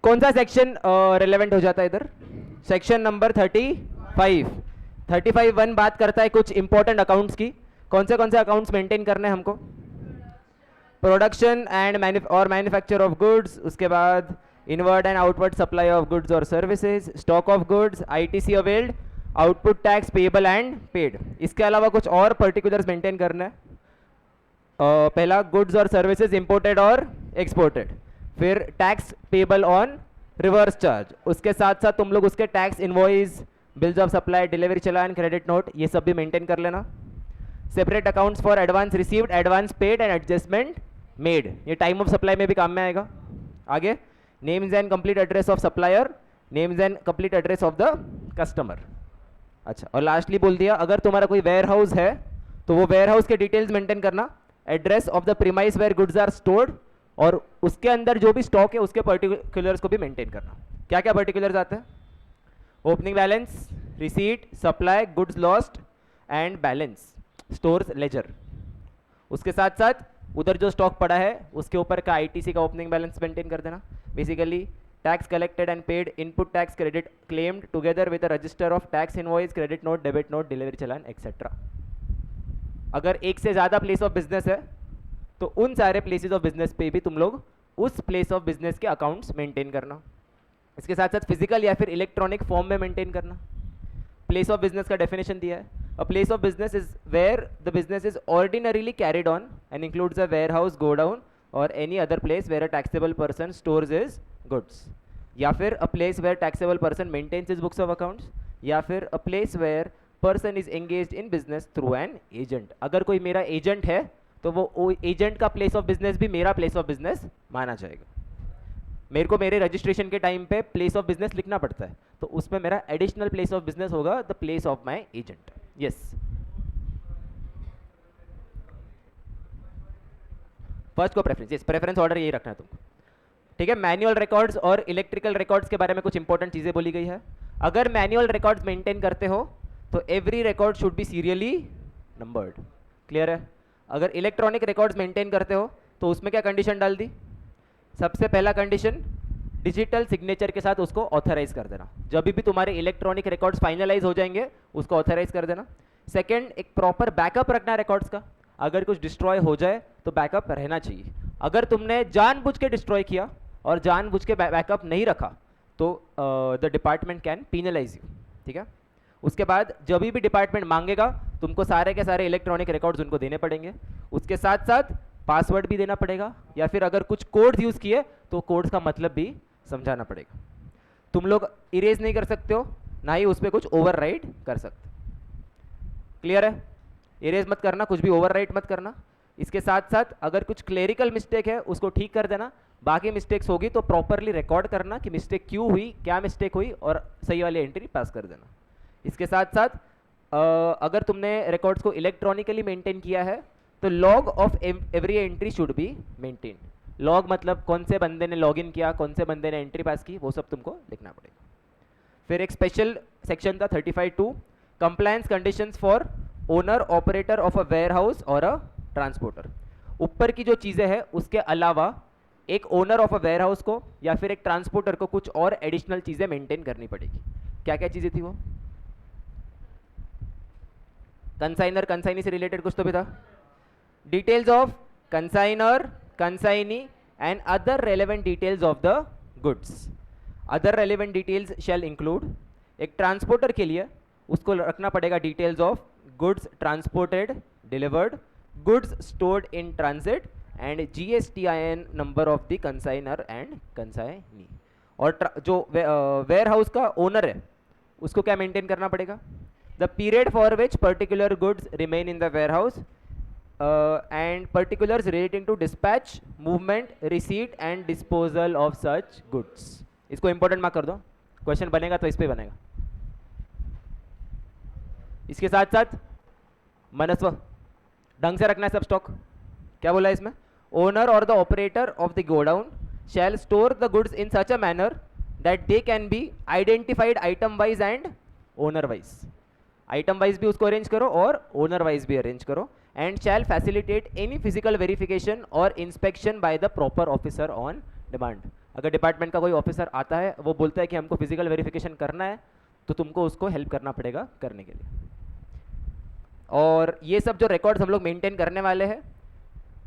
कौन सा section relevant हो जाता है इधर? सेक्शन नंबर 35 बात करता है कुछ इंपॉर्टेंट अकाउंट्स की। कौन से अकाउंट्स मेंटेन करने हैं हमको? Production and manufacture of goods, उसके बाद inward and outward supply of goods और services, stock of goods, ITC availed, output tax payable and paid. इसके अलावा कुछ और पर्टिकुलर्स मेंटेन करना है। पहला गुड्स और सर्विसेज इंपोर्टेड और एक्सपोर्टेड, फिर tax payable on reverse charge, उसके साथ साथ तुम लोग उसके tax invoice, bills of supply, delivery challan, credit note, ये सब भी मेंटेन कर लेना। Separate accounts for advance received, advance paid and adjustment made, ये टाइम ऑफ सप्लाई में भी काम में आएगा। आगे names and complete address of supplier, names and complete address of the customer. अच्छा, और लास्टली बोल दिया अगर तुम्हारा कोई वेयर हाउस है तो वो वेयर हाउस के डिटेल्स मेंटेन करना, address of the premise where goods are stored, और उसके अंदर जो भी स्टॉक है उसके पर्टिकुलर्स को भी मेंटेन करना। क्या क्या पर्टिकुलर्स आते हैं? Opening balance, receipt, supply, goods lost and balance, stores ledger. उसके साथ साथ उधर जो स्टॉक पड़ा है उसके ऊपर का आईटीसी का ओपनिंग बैलेंस मेंटेन कर देना। Basically tax collected and paid, input tax credit claimed together with register of tax invoice, credit note, debit note, delivery challan etcetera. अगर एक से ज़्यादा प्लेस ऑफ बिजनेस है तो उन सारे प्लेसेस ऑफ बिजनेस पे भी तुम लोग उस प्लेस ऑफ बिजनेस के अकाउंट्स मेंटेन करना। इसके साथ साथ फिजिकल या फिर इलेक्ट्रॉनिक फॉर्म में मेंटेन करना। प्लेस ऑफ बिजनेस का डेफिनेशन दिया है, a place of business is where the business is ordinarily carried on and includes a warehouse, godown और any other place where a taxable person stores is goods, या फिर a place where taxable person maintains his books of accounts, या फिर a place where person is engaged in business through an agent. अगर कोई मेरा agent है तो वो एजेंट का प्लेस ऑफ बिजनेस भी मेरा प्लेस ऑफ बिजनेस माना जाएगा। मेरे को मेरे रजिस्ट्रेशन के टाइम पे प्लेस ऑफ बिजनेस लिखना पड़ता है, तो उसमें मेरा एडिशनल प्लेस ऑफ बिजनेस होगा the place of my agent. Yes, first को प्रेफरेंस, यस प्रेफरेंस ऑर्डर यही रखना है तुमको। ठीक है, मैनुअल रिकॉर्ड्स और इलेक्ट्रिकल रिकॉर्ड्स के बारे में कुछ इंपॉर्टेंट चीजें बोली गई है। अगर मैनुअल रिकॉर्ड्स मेंटेन करते हो तो every record should be serially numbered. Clear है? अगर इलेक्ट्रॉनिक रिकॉर्ड्स मेंटेन करते हो तो उसमें क्या कंडीशन डाल दी? सबसे पहला कंडीशन, डिजिटल सिग्नेचर के साथ उसको ऑथराइज कर देना। जब भी तुम्हारे इलेक्ट्रॉनिक रिकॉर्ड्स फाइनलाइज हो जाएंगे उसको ऑथराइज कर देना। सेकंड, एक प्रॉपर बैकअप रखना रिकॉर्ड्स का, अगर कुछ डिस्ट्रॉय हो जाए तो बैकअप रहना चाहिए। अगर तुमने जानबूझ के डिस्ट्रॉय किया और जानबूझ के बैकअप नहीं रखा तो the department can penalised you. ठीक है, उसके बाद जब भी डिपार्टमेंट मांगेगा तुमको सारे के सारे इलेक्ट्रॉनिक रिकॉर्ड्स उनको देने पड़ेंगे। उसके साथ साथ पासवर्ड भी देना पड़ेगा, या फिर अगर कुछ कोड्स यूज़ किए तो कोड्स का मतलब भी समझाना पड़ेगा। तुम लोग इरेज नहीं कर सकते हो, ना ही उस पर कुछ ओवरराइट कर सकते। क्लियर है? इरेज मत करना, कुछ भी ओवरराइट मत करना। इसके साथ साथ अगर कुछ क्लेरिकल मिस्टेक है उसको ठीक कर देना, बाकी मिस्टेक्स होगी तो प्रॉपरली रिकॉर्ड करना कि मिस्टेक क्यों हुई, क्या मिस्टेक हुई, और सही वाली एंट्री पास कर देना। इसके साथ साथ अगर तुमने रिकॉर्ड्स को इलेक्ट्रॉनिकली मेंटेन किया है तो log of every entry should be maintain. Log मतलब कौन से बंदे ने लॉगिन किया, कौन से बंदे ने एंट्री पास की, वो सब तुमको लिखना पड़ेगा। फिर एक स्पेशल सेक्शन था 35(2), compliance conditions for owner operator of a warehouse और अ ट्रांसपोर्टर। ऊपर की जो चीज़ें हैं उसके अलावा एक owner of a warehouse को या फिर एक ट्रांसपोर्टर को कुछ और एडिशनल चीज़ें मेंटेन करनी पड़ेगी। क्या क्या चीज़ें थी वो? कंसाइनर, कंसाइनी से रिलेटेड कुछ तो भी था। Details of consignor, consignee and other relevant details of the goods. Other relevant details shall include, एक ट्रांसपोर्टर के लिए उसको रखना पड़ेगा details of goods transported, delivered, goods stored in transit and GSTIN number of the consignor and consignee. और जो ware house का owner है उसको क्या मेंटेन करना पड़ेगा? The period for which particular goods remain in the warehouse and particulars relating to dispatch, movement, receipt and disposal of such goods. इसको important mark कर दो, क्वेश्चन बनेगा तो इस पे बनेगा। इसके साथ साथ मनस्व, ढंग से रखना है सब स्टॉक। क्या बोला है इसमें? ओनर और the operator of the godown shall store the goods in such a manner that they can be identified item wise and owner wise. Item wise भी उसको अरेंज करो और ओनर वाइज भी अरेंज करो। And shall facilitate any physical verification और inspection by the proper officer on demand. अगर department का कोई ऑफिसर आता है, वो बोलता है कि हमको फिजिकल वेरिफिकेशन करना है, तो तुमको उसको हेल्प करना पड़ेगा करने के लिए। और ये सब जो रिकॉर्ड्स हम लोग मेंटेन करने वाले हैं,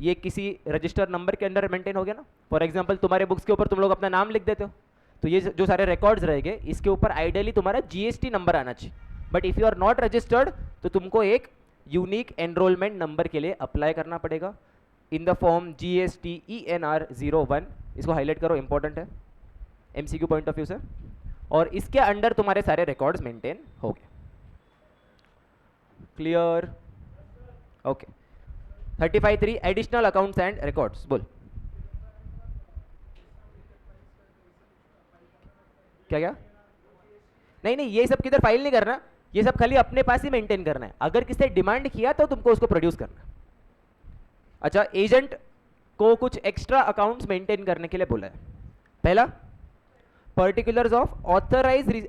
ये किसी रजिस्टर नंबर के अंडर मेंटेन हो गया ना। फॉर एग्जांपल तुम्हारे बुक्स के ऊपर तुम लोग अपना नाम लिख देते हो, तो ये जो सारे रिकॉर्ड्स रहेंगे इसके ऊपर आइडियली तुम्हारा जीएसटी नंबर आना चाहिए। But if you are not registered, तो तुमको एक यूनिक एनरोलमेंट नंबर के लिए अप्लाई करना पड़ेगा इन द फॉर्म GSTENR01। इसको हाईलाइट करो, इंपॉर्टेंट है MCQ पॉइंट ऑफ व्यू से। और इसके अंडर तुम्हारे सारे रिकॉर्ड्स मेंटेन हो गए। Clear? Okay. 35(3) additional accounts and records. बोल क्या क्या? नहीं नहीं, ये सब किधर फाइल नहीं करना, ये सब खाली अपने पास ही मेंटेन करना है। अगर किसी डिमांड किया तो तुमको उसको प्रोड्यूस करना है। अच्छा, एजेंट को कुछ एक्स्ट्रा अकाउंट्स मेंटेन करने के लिए बोला है। पहला, particulars of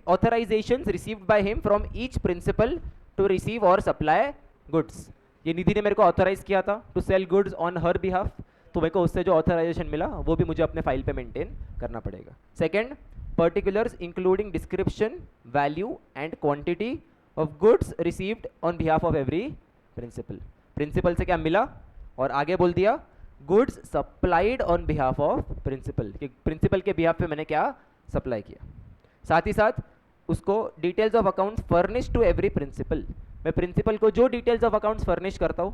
authorisations received by him from each principal to receive और सप्लाई गुड्स। ये निधि ने मेरे को ऑथराइज किया था to sell goods on her behalf, तो मेरे को उससे जो ऑथराइजेशन मिला वो भी मुझे अपने फाइल पे मेंटेन करना पड़ेगा। Second, particulars including description, value and quantity of goods received on behalf of every principal. Principal से क्या मिला और आगे बोल दिया goods supplied on behalf of principal, कि प्रिंसिपल के बिहाफ पे मैंने क्या सप्लाई किया। साथ ही साथ उसको details of accounts furnish to every principal. मैं प्रिंसिपल को जो डिटेल्स ऑफ अकाउंट्स फर्निश करता हूँ,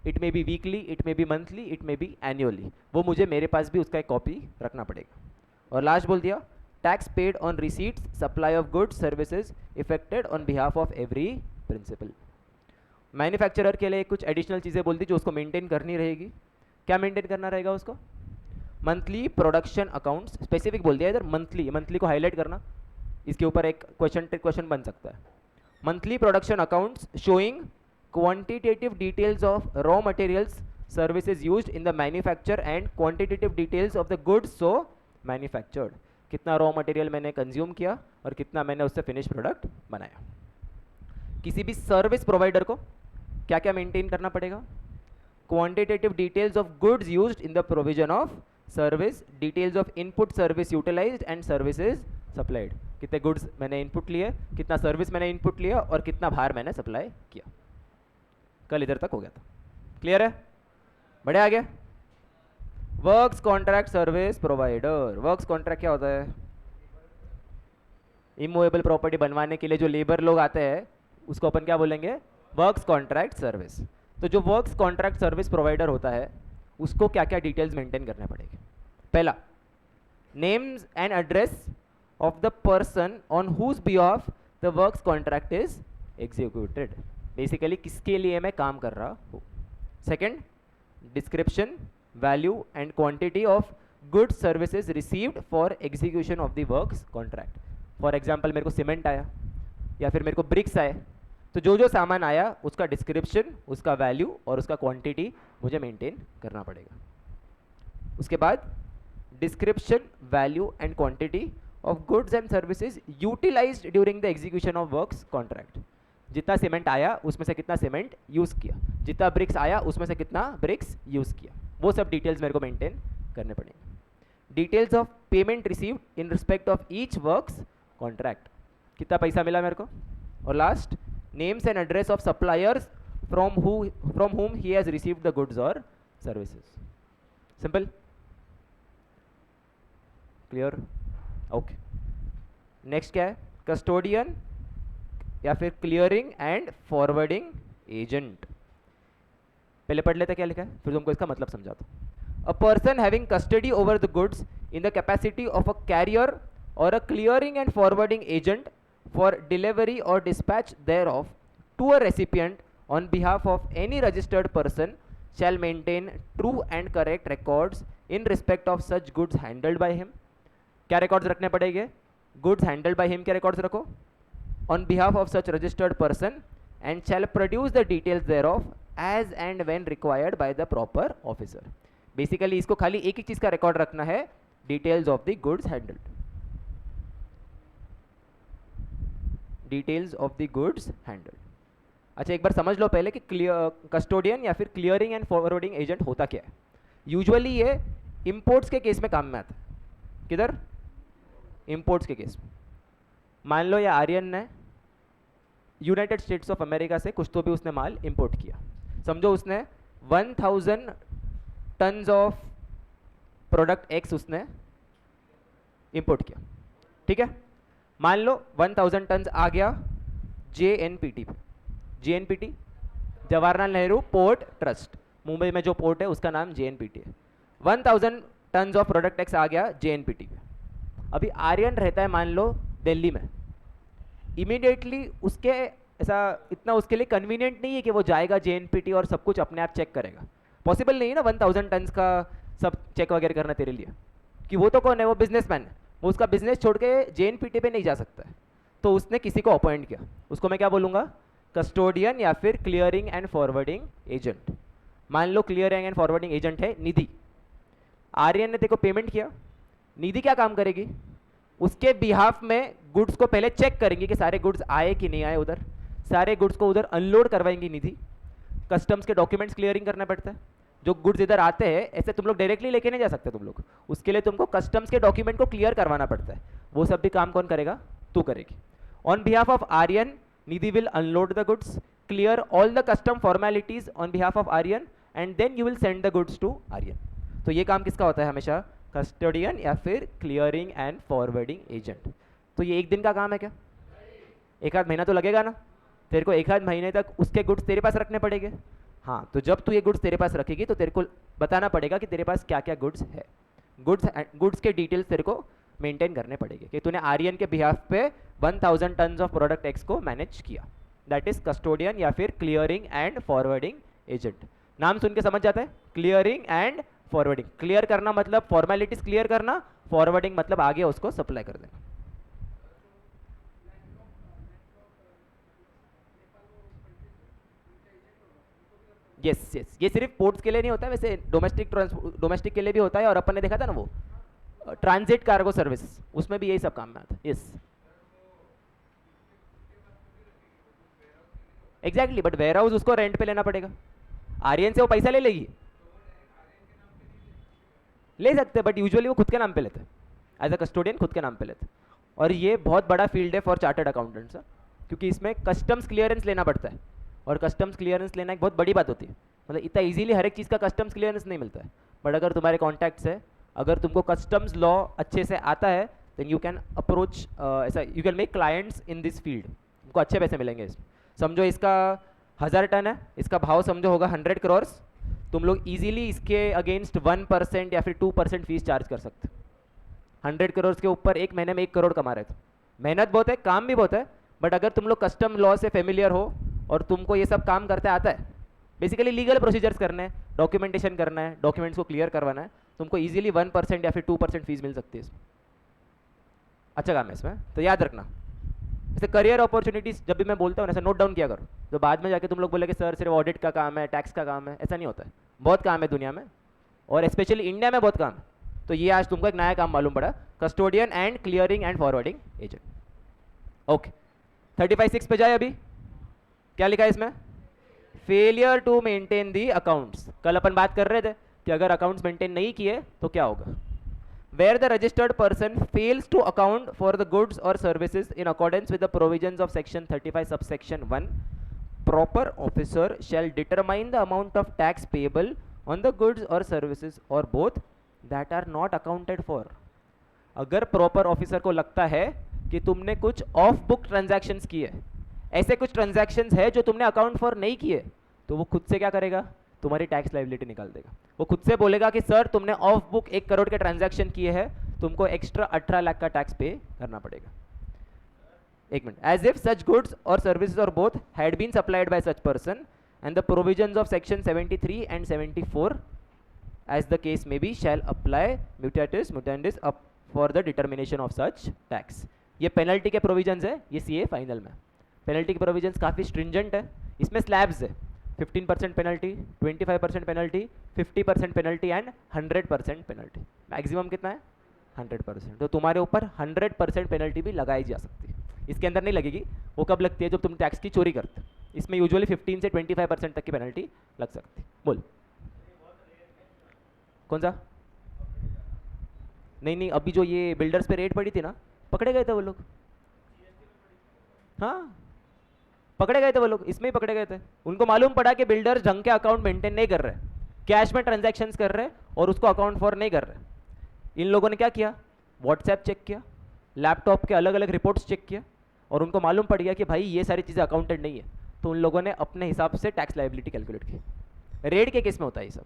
it may be weekly, it may B monthly, it may B annually, वो मुझे मेरे पास भी उसका एक कॉपी रखना पड़ेगा। और लास्ट बोल दिया tax paid on receipts, supply of goods services effected on behalf of every principal. Manufacturer के लिए कुछ एडिशनल चीज़ें बोल दी जो उसको मेंटेन करनी रहेगी। क्या मेंटेन करना रहेगा उसको? मंथली प्रोडक्शन अकाउंट्स, स्पेसिफिक बोल दिया इधर मंथली, मंथली को हाईलाइट करना, इसके ऊपर एक क्वेश्चन बन सकता है। Monthly production accounts showing quantitative details of raw materials services used in the manufacture and quantitative details of the goods so manufactured. कितना रॉ मटेरियल मैंने कंज्यूम किया और कितना मैंने उससे फिनिश प्रोडक्ट बनाया। किसी भी सर्विस प्रोवाइडर को क्या क्या मेंटेन करना पड़ेगा? Quantitative details of goods used in the provision of service, details of input service utilised and services supplied. कितने गुड्स मैंने इनपुट लिए, कितना सर्विस मैंने इनपुट लिया और कितना बाहर मैंने सप्लाई किया। कल इधर तक हो गया था, क्लियर है? बढ़िया, आ गया। Works contract service provider. Works contract क्या होता है? इमूवेबल प्रॉपर्टी बनवाने के लिए जो लेबर लोग आते हैं उसको अपन क्या बोलेंगे? Works contract service. तो जो वर्क्स कॉन्ट्रैक्ट सर्विस प्रोवाइडर होता है उसको क्या क्या डिटेल्स मेंटेन करने पड़ेंगे? पहला, names and address of the person on whose behalf the works contract is executed. Basically किसके लिए मैं काम कर रहा हूँ। Second, description, value and quantity of goods services received for execution of the works contract. For example मेरे को cement आया या फिर मेरे को ब्रिक्स आए, तो जो जो सामान आया उसका डिस्क्रिप्शन, उसका वैल्यू और उसका क्वांटिटी मुझे मेंटेन करना पड़ेगा। उसके बाद description, value and quantity of goods and services utilised during the execution of works contract. जितना सीमेंट आया उसमें से कितना सीमेंट यूज़ किया, जितना ब्रिक्स आया उसमें से कितना ब्रिक्स यूज़ किया, वो सब डिटेल्स मेरे को मेंटेन करने पड़ेंगे। Details of payment received in respect of each works contract, कितना पैसा मिला मेरे को। और last, names and address of suppliers from whom he has received the goods or services. Simple, clear? Okay. Next क्या है? कस्टोडियन या फिर क्लियरिंग एंड फॉरवर्डिंग एजेंट। पहले पढ़ लेते क्या लिखा है, फिर तुमको इसका मतलब समझाता हूँ। A person having custody over the goods in the capacity of a carrier or a clearing and forwarding agent for delivery or dispatch thereof to a recipient on behalf of any registered person shall maintain true and correct records in respect of such goods handled by him. क्या records रखने पड़ेंगे? Goods handled by him के records रखो on behalf of such registered person and shall produce the details thereof as and when required by the proper officer. Basically इसको खाली एक ही चीज़ का record रखना है, details of the goods handled. Details of the goods handle. अच्छा, एक बार समझ लो पहले कि कस्टोडियन या फिर क्लियरिंग एंड फॉरवर्डिंग एजेंट होता क्या है। यूजुअली ये इंपोर्ट्स के केस में काम में आता है। किधर? इंपोर्ट्स के केस में। मान लो ये आर्यन ने यूनाइटेड स्टेट्स ऑफ अमेरिका से कुछ तो भी उसने माल इंपोर्ट किया, समझो उसने 1000 टन्स ऑफ प्रोडक्ट एक्स उसने इंपोर्ट किया, ठीक है। मान लो 1000 टन्स आ गया JNPT पे। JNPT Jawaharlal Nehru port trust, Mumbai में जो पोर्ट है उसका नाम JNPT है। 1000 टन्स ऑफ प्रोडक्ट एक्स आ गया JNPT पे। अभी आर्यन रहता है मान लो दिल्ली में, इमीडिएटली उसके ऐसा इतना उसके लिए कन्वीनियंट नहीं है कि वो जाएगा JNPT और सब कुछ अपने आप चेक करेगा। पॉसिबल नहीं है ना 1000 टन्स का सब चेक वगैरह करना तेरे लिए, कि वो तो कौन है, वो बिजनेसमैन है, वो उसका बिजनेस छोड़ के JNPT पे नहीं जा सकता है। तो उसने किसी को अपॉइंट किया, उसको मैं क्या बोलूँगा? कस्टोडियन या फिर क्लियरिंग एंड फॉरवर्डिंग एजेंट। मान लो क्लियरिंग एंड फॉरवर्डिंग एजेंट है निधि। आर्यन ने तेरे को पेमेंट किया, निधि क्या काम करेगी? उसके बिहाफ में गुड्स को पहले चेक करेंगे कि सारे गुड्स आए कि नहीं आए, उधर सारे गुड्स को उधर अनलोड करवाएंगी निधि। कस्टम्स के डॉक्यूमेंट्स क्लियरिंग करना पड़ता है, जो गुड्स इधर आते हैं ऐसे तुम लोग डायरेक्टली लेके नहीं जा सकते तुम लोग, उसके लिए तुमको कस्टम्स के डॉक्यूमेंट को क्लियर करवाना पड़ता है। वो सब भी काम कौन करेगा? तू करेगी। On behalf of Aryan Nidhi will unload the goods, clear all the custom formalities on behalf of Aryan and then you will send the goods to Aryan. तो ये काम किसका होता है हमेशा? कस्टोडियन या फिर क्लियरिंग एंड फॉरवर्डिंग एजेंट। तो ये एक दिन का काम है क्या? एक आध महीना तो लगेगा ना, तेरे को एक आध महीने तक उसके गुड्स तेरे पास रखने पड़ेंगे। हाँ, तो जब तू ये गुड्स तेरे पास रखेगी तो तेरे को बताना पड़ेगा कि तेरे पास क्या क्या गुड्स है। गुड्स के डिटेल्स तेरे को मेंटेन करने पड़ेंगे कि तूने आर्यन के बिहाफ पे 1000 टन्स ऑफ प्रोडक्ट एक्स को मैनेज किया। दैट इज कस्टोडियन या फिर क्लियरिंग एंड फॉरवर्डिंग एजेंट। नाम सुन के समझ जाता है, क्लियरिंग एंड फॉरवर्डिंग। क्लियर करना मतलब फॉर्मेलिटीज क्लियर करना, फॉरवर्डिंग मतलब आगे उसको सप्लाई कर देना। यस यस, ये सिर्फ पोर्ट्स के लिए नहीं होता है, वैसे डोमेस्टिक के लिए भी होता है। और अपन ने देखा था ना वो ट्रांजिट कार्गो सर्विस, उसमें भी यही सब काम में आता है। Yes exactly, but warehouse उसको रेंट पे लेना पड़ेगा। आर्यन से वो पैसा ले लेगी, ले सकते हैं, बट यूजुअली वो खुद के नाम पे लेते हैं, एज अ कस्टोडियन खुद के नाम पे लेते हैं। और ये बहुत बड़ा फील्ड है फॉर चार्टर्ड अकाउंटेंट्स, क्योंकि इसमें कस्टम्स क्लियरेंस लेना पड़ता है, और कस्टम्स क्लियरेंस लेना एक बहुत बड़ी बात होती है। मतलब इतना इजीली हर एक चीज़ का कस्टम्स क्लियरेंस नहीं मिलता है, बट अगर तुम्हारे कॉन्टैक्ट्स है, अगर तुमको कस्टम्स लॉ अच्छे से आता है, देन यू कैन अप्रोच ऐसा, you can make clients in this field, तुमको अच्छे पैसे मिलेंगे इसमें। समझो इसका 1000 टन है, इसका भाव समझो होगा 100 करोड़, तुम लोग इजीली इसके अगेंस्ट 1% या फिर 2% फीस चार्ज कर सकते। 100 करोड़ के ऊपर एक महीने में 1 करोड़ कमा रहे थे। मेहनत बहुत है, काम भी बहुत है, बट अगर तुम लोग कस्टम लॉ से फेमिलियर हो और तुमको ये सब काम करते आता है, बेसिकली लीगल प्रोसीजर्स करने हैं, डॉक्यूमेंटेशन करना है, डॉक्यूमेंट्स को क्लियर करवाना है, तुमको इजीली 1% या फिर 2% फीस मिल सकती है इसमें। अच्छा काम है इसमें, तो याद रखना। जैसे करियर अपॉर्चुनिटीज जब भी मैं बोलता हूँ ऐसा नोट डाउन किया करो, तो बाद में जाके तुम लोग बोले कि सर सिर्फ ऑडिट का काम है, टैक्स का काम है, ऐसा नहीं होता है। बहुत काम है दुनिया में, और स्पेशली इंडिया में बहुत काम है। तो ये आज तुमको एक नया काम मालूम पड़ा, custodian and clearing and forwarding agent. Okay, 35(6) पे जाए। अभी क्या लिखा है इसमें? Failure to maintain the accounts. कल अपन बात कर रहे थे कि अगर अकाउंट्स मेंटेन नहीं किए तो क्या होगा। Where the registered person fails to account for the goods or services in accordance with the provisions of section 35 subsection 1, proper officer shall determine the amount of tax payable on the goods or services or both that are not accounted for. अगर proper officer को लगता है कि तुमने कुछ of book transactions किए, ऐसे कुछ ट्रांजैक्शंस है जो तुमने अकाउंट फॉर नहीं किए, तो वो खुद से क्या करेगा? तुम्हारी टैक्स लाइबिलिटी निकाल देगा। वो खुद से बोलेगा कि सर तुमने ऑफ बुक 1 करोड़ के ट्रांजैक्शन किए हैं, तुमको एक्स्ट्रा 18 लाख का टैक्स पे करना पड़ेगा। एक minute, as if such goods और सर्विसेज और both had been supplied by such person and the provisions of section 73 and 74 as the case may be shall apply mutatis mutandis up for the determination of such tax. ये penalty के provisions है, ये CA final में। Penalty के provisions काफ़ी stringent है, इसमें slabs है, 15% penalty, 25% penalty, 50% penalty and 100% penalty. Maximum कितना है? 100%। तो तुम्हारे ऊपर 100% पेनल्टी भी लगाई जा सकती है। इसके अंदर नहीं लगेगी, वो कब लगती है? जब तुम टैक्स की चोरी करते। इसमें यूजुअली 15 से 25% तक की पेनल्टी लग सकती है। बोल कौन सा? नहीं नहीं, अभी जो ये बिल्डर्स पे रेड पड़ी थी ना, पकड़े गए थे वो लोग। हाँ, पकड़े गए थे वो लोग, इसमें ही पकड़े गए थे। उनको मालूम पड़ा कि बिल्डर्स ढंग के अकाउंट मेंटेन नहीं कर रहे, कैश में ट्रांजैक्शंस कर रहे और उसको अकाउंट फॉर नहीं कर रहे। इन लोगों ने क्या किया, व्हाट्सएप चेक किया, लैपटॉप के अलग अलग रिपोर्ट्स चेक किया, और उनको मालूम पड़ गया कि भाई ये सारी चीज़ें अकाउंटेड नहीं है। तो उन लोगों ने अपने हिसाब से टैक्स लाइबिलिटी कैलकुलेट की। रेड के केस में होता है ये सब।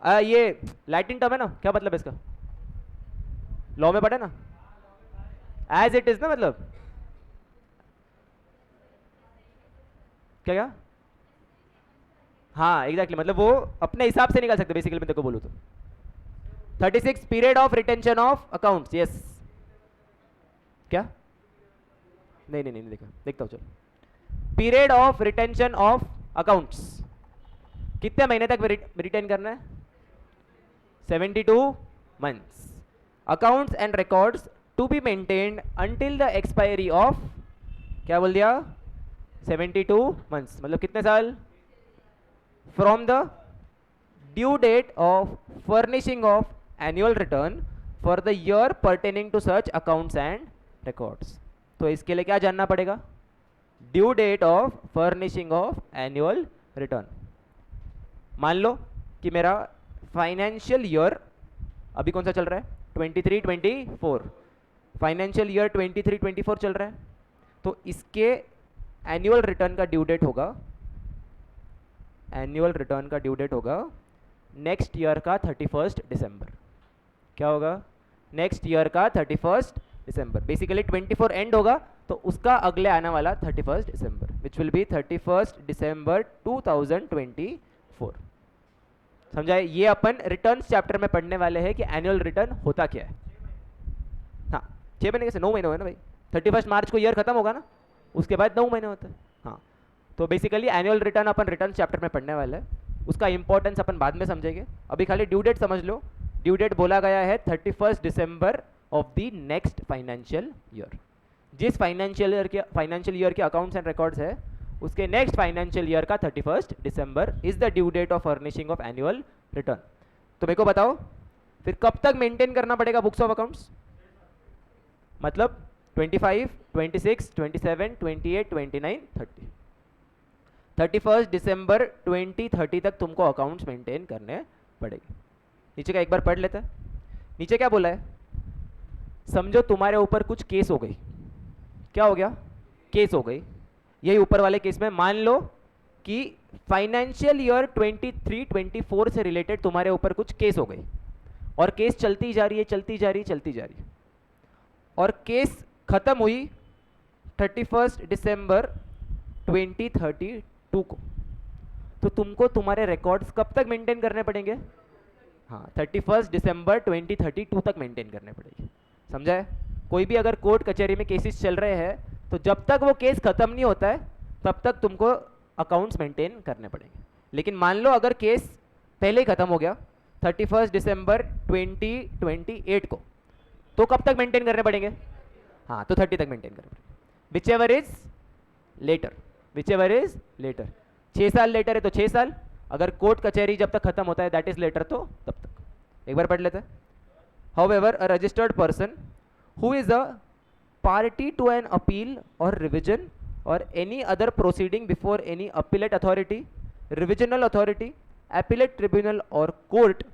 ये लैटिन टर्म है ना, क्या मतलब है इसका, लॉ में पढ़े ना, एज इट इज ना, मतलब क्या क्या, हाँ एग्जैक्टली, मतलब वो अपने हिसाब से निकाल सकते बेसिकली, मैं तेरे को बोलूँ तो। 36 period of retention of accounts, yes. क्या, नहीं नहीं नहीं देखा, देखता हूँ चलो। Period of retention of accounts, कितने महीने तक रिटेन करना है, 72 months. Accounts and records to be maintained until the expiry of, क्या बोल दिया, 72 months, मतलब कितने साल, from the due date of furnishing of annual return for the year pertaining to such accounts and records. तो इसके लिए क्या जानना पड़ेगा, due date of furnishing of annual return. मान लो कि मेरा फाइनेंशियल ईयर अभी कौन सा चल रहा है, 23-24, फाइनेंशियल ईयर 23-24 चल रहा है, तो इसके एनुअल रिटर्न का ड्यू डेट होगा, एनुअल रिटर्न का ड्यू डेट होगा नेक्स्ट ईयर का 31 दिसंबर। क्या होगा, नेक्स्ट ईयर का 31 दिसंबर। बेसिकली 24 एंड होगा तो उसका अगले आने वाला 31 दिसंबर, विच विल बी 31 दिसंबर 2024। समझाए, ये अपन रिटर्न्स चैप्टर में पढ़ने वाले हैं कि एनुअल रिटर्न होता क्या है। हाँ, 6 महीने कैसे, 9 महीने हुए ना भाई, 31 मार्च को ईयर खत्म होगा ना, उसके बाद 9 महीने होता है। हाँ, तो बेसिकली एनुअल रिटर्न अपन रिटर्न चैप्टर में पढ़ने वाले हैं, उसका इंपॉर्टेंस अपन बाद में समझेंगे। अभी खाली ड्यू डेट समझ लो, ड्यू डेट बोला गया है 31 December of the next financial year. जिस फाइनेंशियल ईयर के अकाउंट्स एंड रिकॉर्ड्स है उसके नेक्स्ट फाइनेंशियल ईयर का 31 December is the due date of furnishing of annual return. तो मेरे को बताओ फिर कब तक मेंटेन करना पड़ेगा बुक्स ऑफ अकाउंट्स, मतलब 25, 26, 27, 28, 29, 30, 31 दिसंबर 2030 तक तुमको अकाउंट्स मेंटेन करने पड़ेगी। नीचे का एक बार पढ़ लेते हैं। नीचे क्या बोला है, समझो तुम्हारे ऊपर कुछ केस हो गई। क्या हो गया, केस हो गई। यही ऊपर वाले केस में मान लो कि फाइनेंशियल ईयर 23-24 से रिलेटेड तुम्हारे ऊपर कुछ केस हो गई, और केस चलती जा रही है, चलती जा रही है, चलती जा रही है, और केस खत्म हुई 31 दिसंबर 2032 को। तो तुमको तुम्हारे रिकॉर्ड्स कब तक मेंटेन करने पड़ेंगे, हाँ 31 दिसंबर 2032 तक मेंटेन करने पड़ेगी। समझा है, कोई भी अगर कोर्ट कचहरी में केसेस चल रहे हैं तो जब तक वो केस खत्म नहीं होता है तब तक तुमको अकाउंट्स मेंटेन करने पड़ेंगे। लेकिन मान लो अगर केस पहले ही खत्म हो गया 31 दिसंबर 2028 को, तो कब तक मेंटेन करने पड़ेंगे, हाँ तो 30 तक मेंटेन करने पड़ेंगे। Whichever is later, whichever is later. 6 साल लेटर है तो 6 साल, अगर कोर्ट कचहरी जब तक खत्म होता है दैट इज लेटर तो तब तक। एक बार पढ़ लेते हैं। However, a registered person who is a party to an appeal or revision or any other proceeding before any appellate authority, revisional authority, appellate tribunal or court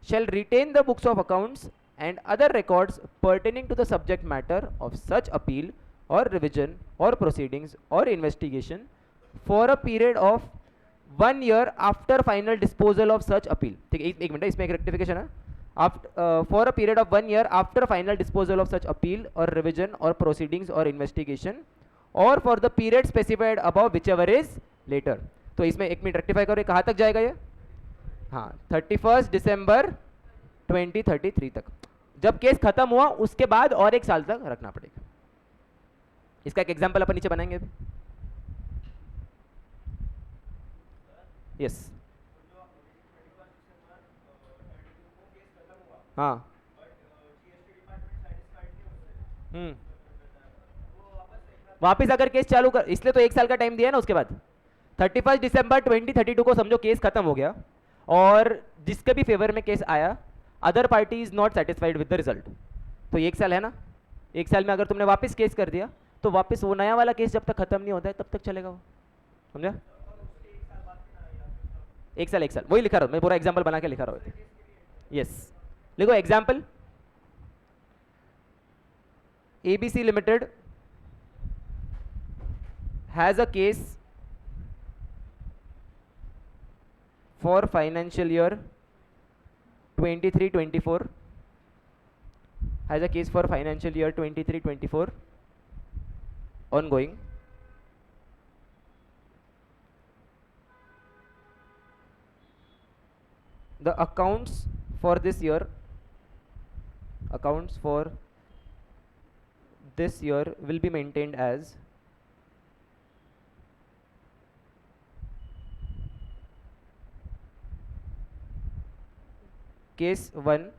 shall retain the books of accounts and other records pertaining to the subject matter of such appeal or revision or proceedings or investigation for a period of 1 year after final disposal of such appeal। ठीक है, एक minute, इसमें एक rectification है। For a period of 1 year after final disposal of such appeal or revision or proceedings or investigation or for the period specified above whichever is later। तो इसमें एक minute rectify करो, कहाँ तक जाएगा ये, हाँ 31 दिसंबर 2033 तक। जब केस खत्म हुआ उसके बाद और 1 साल तक रखना पड़ेगा। इसका एक एग्जाम्पल अपन नीचे बनाएंगे अभी। यस, हाँ, वापिस अगर केस चालू कर, इसलिए तो 1 साल का टाइम दिया ना। उसके बाद 31 दिसंबर 2032 को समझो केस खत्म हो गया, और जिसके भी फेवर में केस आया, other party is not satisfied with the result, तो 1 साल है ना, 1 साल में अगर तुमने वापस केस कर दिया तो वापस वो नया वाला केस जब तक खत्म नहीं होता है तब तक चलेगा वो, समझा? 1 साल वही लिखा रहा हूँ मैं, पूरा एग्जाम्पल बना के लिखा रहा हूँ। यस, लिखो example, ABC Limited has a case for financial year 23-24, has a case for financial year 23-24 ongoing. The accounts for this year will be maintained as case 1,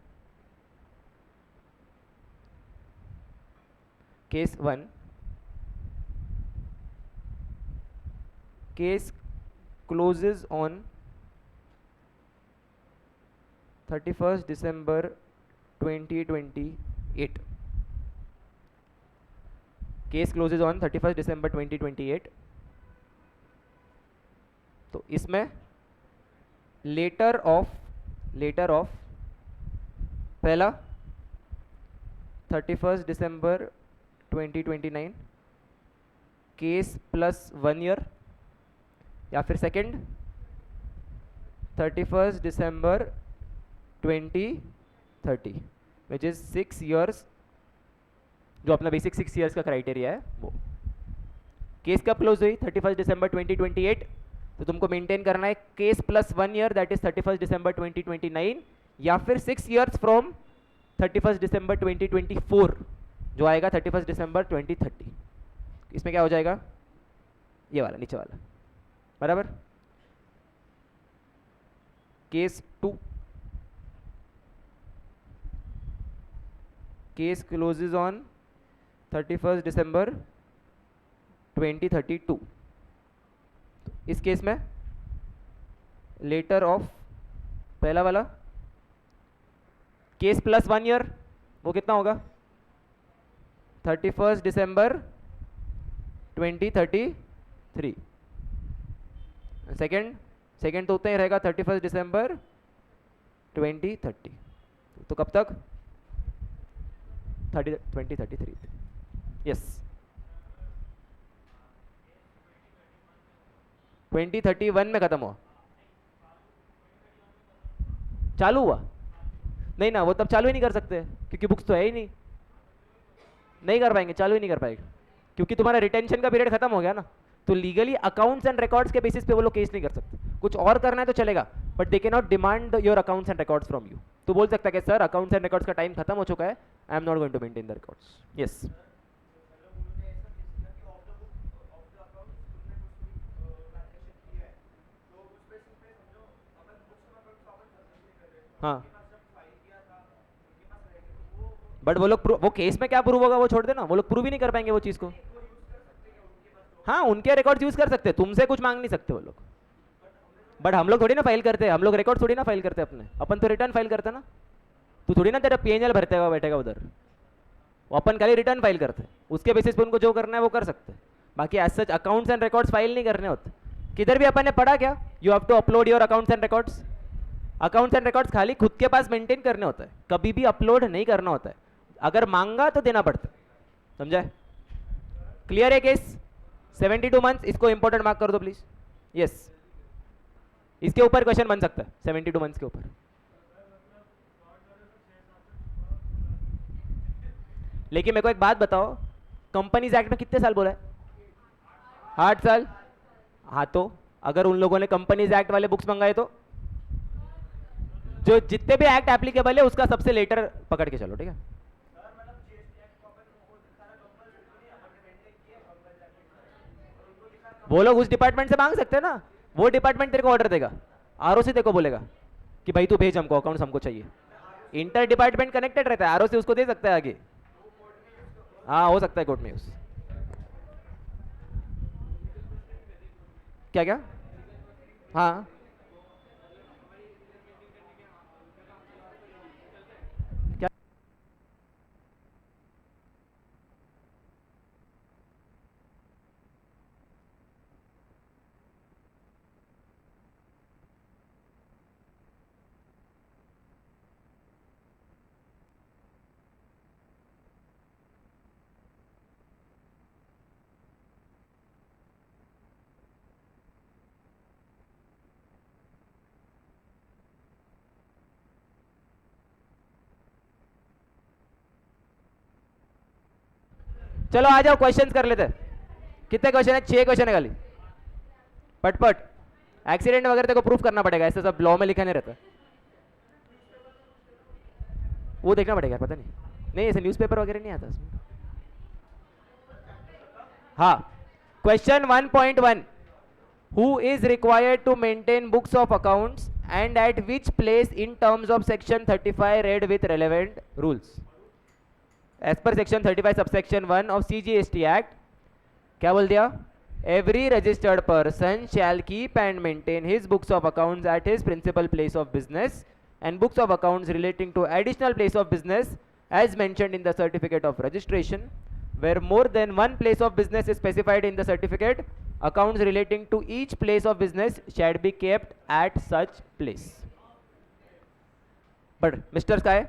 case closes on 31st December 2028. Case closes on 31st December 2028. तो इसमें letter of पहला 31st December 2029 case plus 1 year, या फिर second 31st December 2030 which is 6 years, जो अपना basic 6 years का criteria है वो। केस कब क्लोज हुई? 31st December 2028, तो तुमको मेंटेन करना है case plus 1 year that is 31st December 2029, या फिर 6 ईयर्स फ्रॉम 31st December 2024 जो आएगा 31st December 2030। इसमें क्या हो जाएगा? ये वाला नीचे वाला, बराबर। Case 2, case closes on 31st December 2032। इस केस में लेटर ऑफ पहला वाला केस प्लस 1 ईयर, वो कितना होगा? 31st December 2033। सेकेंड तो उतना ही रहेगा 31st December 2030। तो कब तक? 2033। यस, 2031 में खत्म हुआ, चालू हुआ नहीं ना, वो तब चालू ही नहीं कर सकते क्योंकि बुक्स तो है ही नहीं कर पाएंगे, चालू ही नहीं कर पाएंगे क्योंकि तुम्हारा रिटेंशन का पीरियड खत्म हो गया ना। तो लीगली अकाउंट्स एंड रिकॉर्ड्स के बेसिस पे वो लोग केस नहीं कर सकते। कुछ और करना है तो चलेगा, but they cannot demand your accounts and records from you. तो बोल सकता है कि सर अकाउंट्स एंड रिकॉर्ड्स का टाइम खत्म हो चुका है, I am not going to maintain the records. Yes, हाँ, बट वो लोग वो केस में क्या प्रूव होगा वो छोड़ देना, वो लोग प्रूव ही नहीं कर पाएंगे वो चीज को। हाँ, उनके रिकॉर्ड्स यूज कर सकते हैं, तुमसे कुछ मांग नहीं सकते वो लोग। बट हम लोग थोड़ी ना फाइल करते हैं, हम लोग रिकॉर्ड थोड़ी ना फाइल करते हैं अपने, अपन तो रिटर्न फाइल करते हैं ना। तू थोड़ी ना तेरा पीएनएल भरते हुआ बैठेगा उधर, वो अपन खाली रिटर्न फाइल करते हैं, उसके बेसिस पे उनको जो करना है वो कर सकते हैं। बाकी as such accounts and records file नहीं करने होते। किधर भी अपन ने पढ़ा क्या? You have to upload your accounts and records. Accounts and records खाली खुद के पास मेंटेन करने होता है, कभी भी अपलोड नहीं करना होता है। अगर मांगा तो देना पड़ता है, समझा? क्लियर है केस? 72 मंथ्स, इसको इंपॉर्टेंट मार्क कर दो प्लीज। यस, इसके ऊपर क्वेश्चन बन सकता है 72 मंथ्स के ऊपर। लेकिन मेरे को एक बात बताओ, कंपनीज एक्ट में कितने साल बोला है? 8 साल। हाँ, तो अगर उन लोगों ने कंपनीज एक्ट वाले बुक्स मंगाए तो जो जितने भी एक्ट एप्लीकेबल है उसका सबसे लेटर पकड़ के चलो, ठीक है? वो लोग उस डिपार्टमेंट से मांग सकते हैं ना, वो डिपार्टमेंट तेरे को ऑर्डर देगा, आरओसी तेरे को बोलेगा कि भाई तू भेज हमको, अकाउंट्स हमको चाहिए। इंटर डिपार्टमेंट कनेक्टेड रहता है, आरओसी उसको दे सकता है आगे। हाँ, हो सकता है कोर्ट में यूज। क्या क्या? हाँ, चलो आ जाओ क्वेश्चंस कर लेते हैं। कितने क्वेश्चन है? 6 क्वेश्चन है खाली। पटपट। एक्सीडेंट वगैरह तेरे को प्रूफ करना पड़ेगा, ऐसा सब लॉ में लिखा नहीं रहता। वो देखना पड़ेगा, पता नहीं ऐसे न्यूज़पेपर वगैरह नहीं आता उसमें। हाँ, question 1.1, who is required to maintain books of accounts and at which place in terms of section 35 read with relevant rules? As per section 35 subsection 1 of CGST Act, क्या बोल दिया? Every registered person shall keep and maintain his books of accounts at his principal place of business and books of accounts relating to additional place of business as mentioned in the certificate of registration. Where more than one place of business is specified in the certificate, accounts relating to each place of business shall be kept at such place. But Mr. Sky,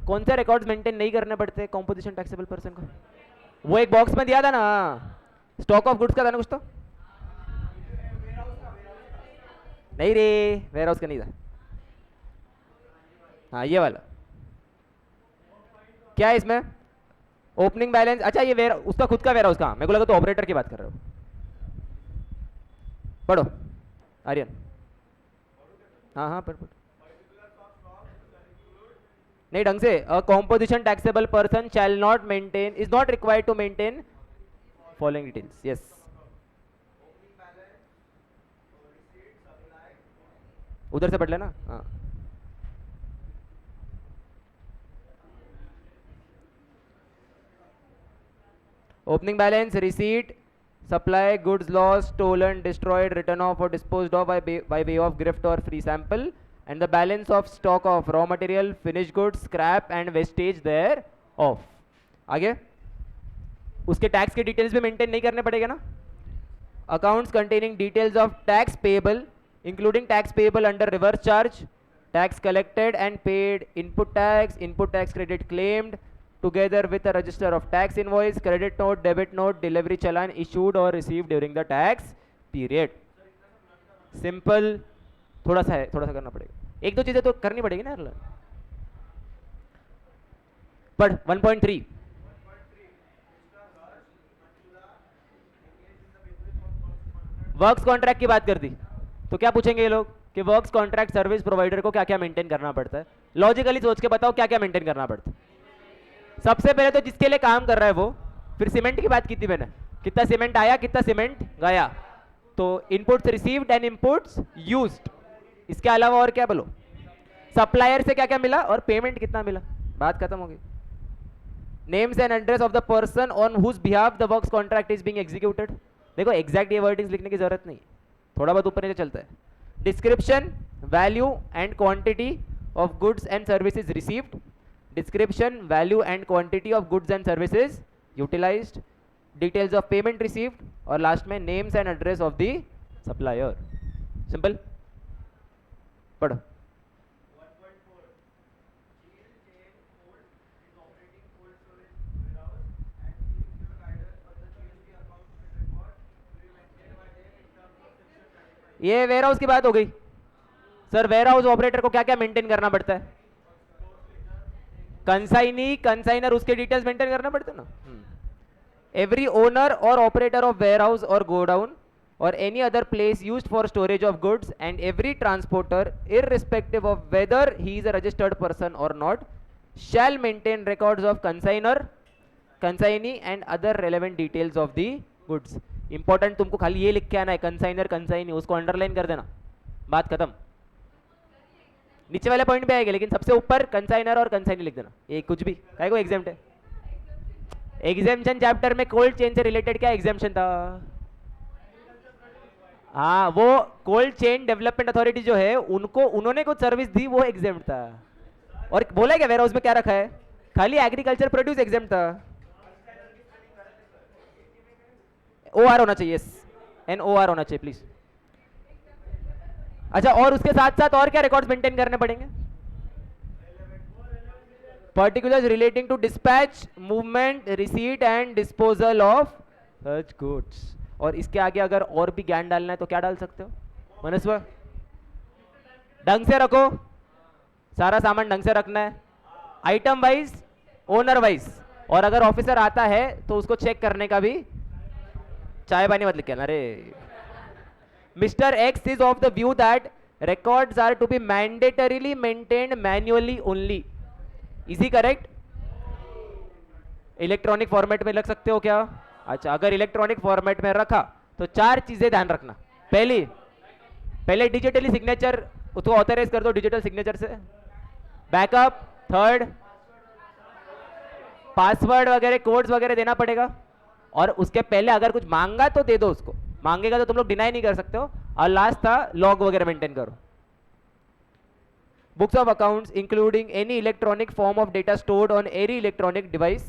कौन से records maintain नहीं करने पड़ते composition taxable person को? वो एक box में दिया था ना, स्टॉक ऑफ गुड्स का था ना कुछ तो? नहीं रे, वेयर हाउस का नहीं था। हाँ ये वाला क्या है इसमें? Opening balance. अच्छा ये वेयर, उसका खुद का वेयर हाउस कहाँ? मेरे को लगा तो ऑपरेटर की बात कर रहे हो। पढ़ो आर्यन। हाँ हाँ पढ़। नहीं ढंग से, a composition taxable person shall not maintain, is not required to maintain following details. Yes, उधर से पढ़ लेना। हाँ opening balance, receipt, supply, goods lost, stolen, destroyed, written off or disposed of by way of gift or free sample, and the balance of stock of raw material, finished goods, scrap and wastage thereof. आगे उसके tax के details भी maintain नहीं करने पड़ेगा ना? Accounts containing details of tax payable including tax payable under reverse charge, tax collected and paid, input tax credit claimed together with a register of tax invoice, credit note, debit note, delivery challan issued or received during the tax period. Simple, थोड़ा सा करना पड़ेगा, एक दो चीजें तो करनी पड़ेगी ना यार। पढ़ 1.3। वर्क्स कॉन्ट्रैक्ट की बात कर दी तो क्या पूछेंगे ये लोग कि वर्क्स कॉन्ट्रैक्ट सर्विस प्रोवाइडर को क्या क्या मेंटेन करना पड़ता है? लॉजिकली सोच के बताओ क्या क्या मेंटेन करना पड़ता है। सबसे पहले तो जिसके लिए काम कर रहा है वो, फिर सीमेंट की बात की थी मैंने, कितना सीमेंट आया कितना सीमेंट गया, तो inputs received and inputs used. इसके अलावा और क्या बोलो? सप्लायर से क्या क्या मिला और पेमेंट कितना मिला, बात खत्म हो गई। Names and address of the person on whose behalf the works contract is being executed. देखो एग्जैक्ट ये वर्डिंग्स लिखने की जरूरत नहीं, थोड़ा बहुत ऊपर नीचे चलता है। Description, value and quantity of goods and services received, description, value and quantity of goods and services utilized, details of payment received, और लास्ट में names and address of the supplier। Simple, पढ़ो। ये वेयर हाउस की बात हो गई sir. Ware house operator को क्या क्या मेंटेन करना पड़ता है? कंसाइनी, कंसाइनर, उसके डिटेल्स मेंटेन करना पड़ता है ना। एवरी ओनर और ऑपरेटर ऑफ वेयर हाउस और गोडाउन और any other place used for storage of goods and every transporter irrespective of whether he is a registered person और not shall maintain records of consignor, consignee and other relevant details of the goods. Important तुमको खाली ये लिख के आना है, consignor consignee, उसको underline कर देना, बात खत्म। नीचे वाले पॉइंट पे आएगा लेकिन सबसे ऊपर कंसाइनर और कंसाइनी लिख देना, ये कुछ भी काहे को एग्जाम्प्ट है। एग्जाम्पशन चैप्टर में कोल्ड चेन से रिलेटेड क्या एग्जाम्पशन था? हाँ, वो कोल्ड चेन डेवलपमेंट अथॉरिटी जो है उनको, उन्होंने कुछ सर्विस दी, वो एग्जाम्प्ट था। और बोला क्या वेयर हाउस में क्या रखा है? खाली एग्रीकल्चर प्रोड्यूस एग्जाम्प्ट था। OR होना चाहिए, NOR होना चाहिए प्लीज। अच्छा, और उसके साथ साथ और क्या रिकॉर्ड्स मेंटेन करने पड़ेंगे? Particulars relating to dispatch, movement, receipt and disposal of such goods. और इसके आगे अगर और भी ज्ञान डालना है तो क्या डाल सकते हो मनस्व? ढंग से रखो, सारा सामान ढंग से रखना है, आइटम वाइज, ओनर वाइज। और अगर ऑफिसर आता है तो उसको चेक करने का भी चाय पानी मत लिख के आना। अरे mister x is of the view that records are to be mandatorily maintained manually only. Is he correct? Electronic format में लग सकते हो क्या? अच्छा, अगर इलेक्ट्रॉनिक फॉर्मेट में रखा तो 4 चीजें ध्यान रखना। पहले डिजिटली सिग्नेचर, उसको ऑथराइज कर दो डिजिटल सिग्नेचर से। बैकअप, थर्ड पासवर्ड वगैरह कोड्स वगैरह देना पड़ेगा। और उसके पहले अगर कुछ मांगा तो दे दो उसको, मांगेगा तो तुम लोग डिनाई नहीं कर सकते हो। और लास्ट था लॉग वगैरह मेंटेन करो। Books of accounts including any electronic form of data stored on any electronic device,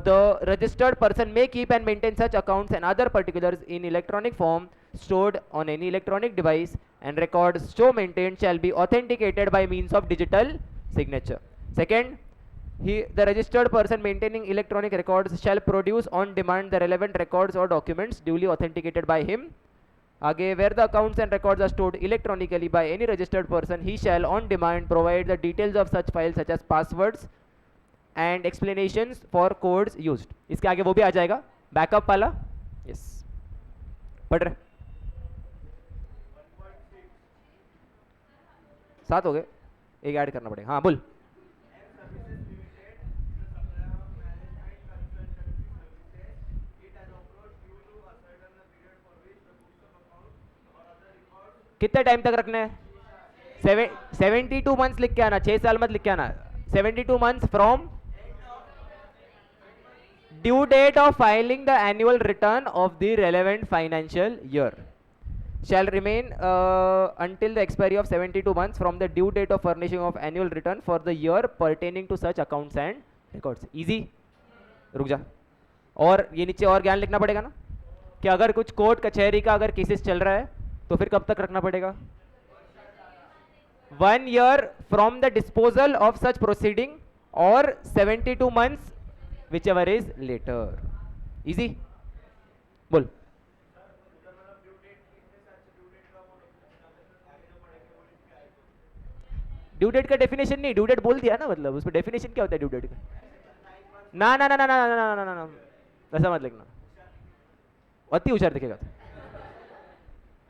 the registered person may keep and maintain such accounts and other particulars in electronic form stored on any electronic device, and records so maintained shall be authenticated by means of digital signature. Second, the registered person maintaining electronic records shall produce on demand the relevant records or documents duly authenticated by him. Aage, where the accounts and records are stored electronically by any registered person, he shall on demand provide the details of such files such as passwords and explanations for codes used. इसके आगे वो भी आ जाएगा backup वाला। Yes, पढ़ रहे 7 हो गए, एक ऐड करना पड़ेगा। हाँ बोल। कितने टाइम तक रखने हैं? 72 मंथ्स लिख के आना, 6 साल मत लिख के आना। 72 months from due date of filing the annual return of the relevant financial year shall remain until the expiry of 72 months from the due date of furnishing of annual return for the year pertaining to such accounts and records. Easy? रुक जा, और ये नीचे और ज्ञान लिखना पड़ेगा ना कि अगर कुछ कोर्ट कचहरी का अगर केसेस चल रहा है तो फिर कब तक रखना पड़ेगा? 1 year from the disposal of such proceeding or 72 months whichever is later. Easy? बोल। ड्यू डेट का डेफिनेशन नहीं, ड्यू डेट बोल दिया ना, मतलब उसमें डेफिनेशन क्या होता है ड्यू डेट का? ना ना ना ना ना ना ना ना ना ना, ऐसा मत लिखना, अति होशियार दिखेगा।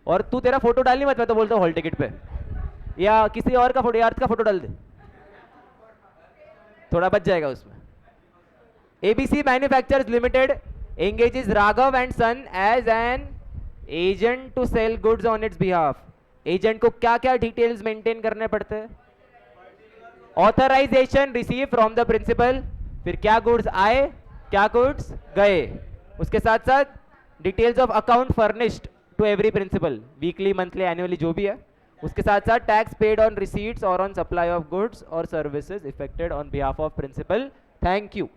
और तू तेरा फोटो डालनी मत, मैं तो बोलता हूँ हॉल टिकट पे या किसी और का फोटो, यार का फोटो डाल दे, थोड़ा बच जाएगा उसमें। ABC Manufacturers Limited engages Raghav and Son as an agent to sell goods on its behalf. Agent को क्या क्या डिटेल्स मेंटेन करने पड़ते हैं? Authorization receive from the principal, फिर क्या गुड्स आए क्या गुड्स गए, उसके साथ साथ details of account furnished to every principal, weekly monthly annually जो भी है, उसके साथ साथ टैक्स पेड ऑन रिसीट्स और ऑन सप्लाई ऑफ गुड्स और services effected on behalf of principal. Thank you.